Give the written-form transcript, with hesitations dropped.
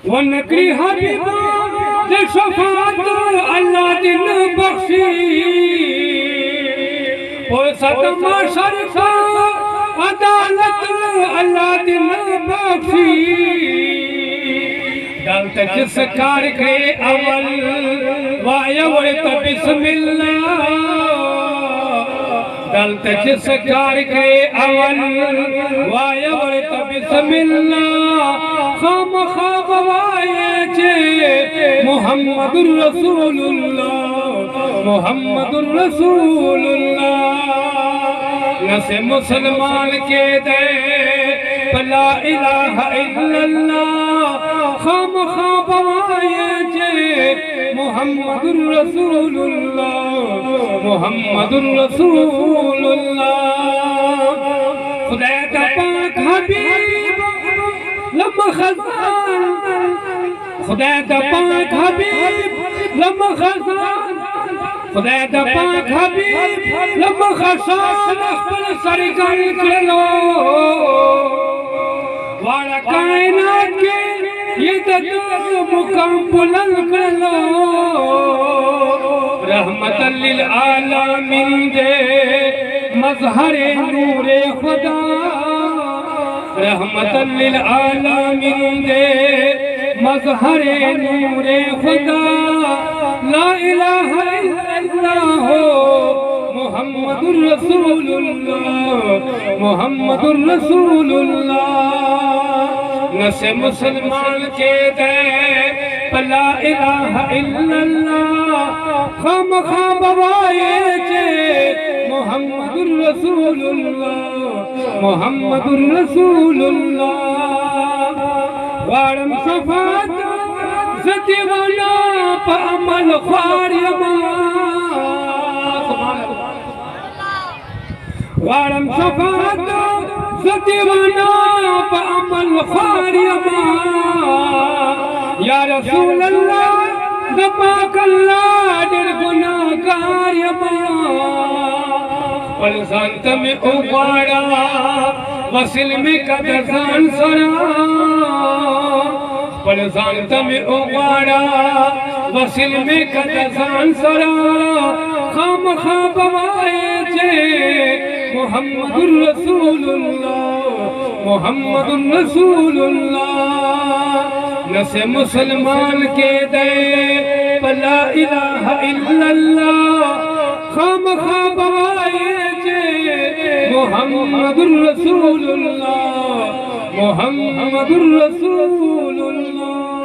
ونکری حبیبا دے شفاعت اللہ دن بخشی پوسط معاشر کا عدالت اللہ دن بخشی دلت جس کار کے اول وایورت بسم اللہ دلت جس کار کے اول وایورت بسم اللہ خام خواب وائے جے محمد رسول اللہ محمد رسول اللہ نسے مسلمان کے دے لا الہ الا اللہ خام خواب وائے جے محمد رسول اللہ محمد رسول اللہ خدا کا پاک حبیب لما خزان خدا کا پاک حبیب لما خزان خدا کا پاک حبیب لما خزان اخبر سرکار کرلو وارا کائنات کے یہ دو مقام بلند کرلو رحمت للعالمین دے مظہر نور خدا رحمت للعالمین دے مظہر نور خدا لا الہ الا اللہ محمد رسول اللہ محمد رسول اللہ نسے مسلمان کے دے لا الہ الا اللہ خام خواب وائے جے محمد رسول اللہ محمد رسول اللہ وارم شفاعت زدیوانا پا عمل خواریما وارم شفاعت زدیوانا پا عمل خواریما یا رسول اللہ دپاک اللہ در گناہ کاریما پلزانت میں اغوارا وصل میں قدزان سرا پلزانت میں اغوارا وصل میں قدزان سرا خام خواب وائے جے محمد رسول اللہ محمد رسول اللہ نسے مسلمان کے دے لا الہ الا اللہ خام خواب وائے محمد رسول اللہ محمد رسول اللہ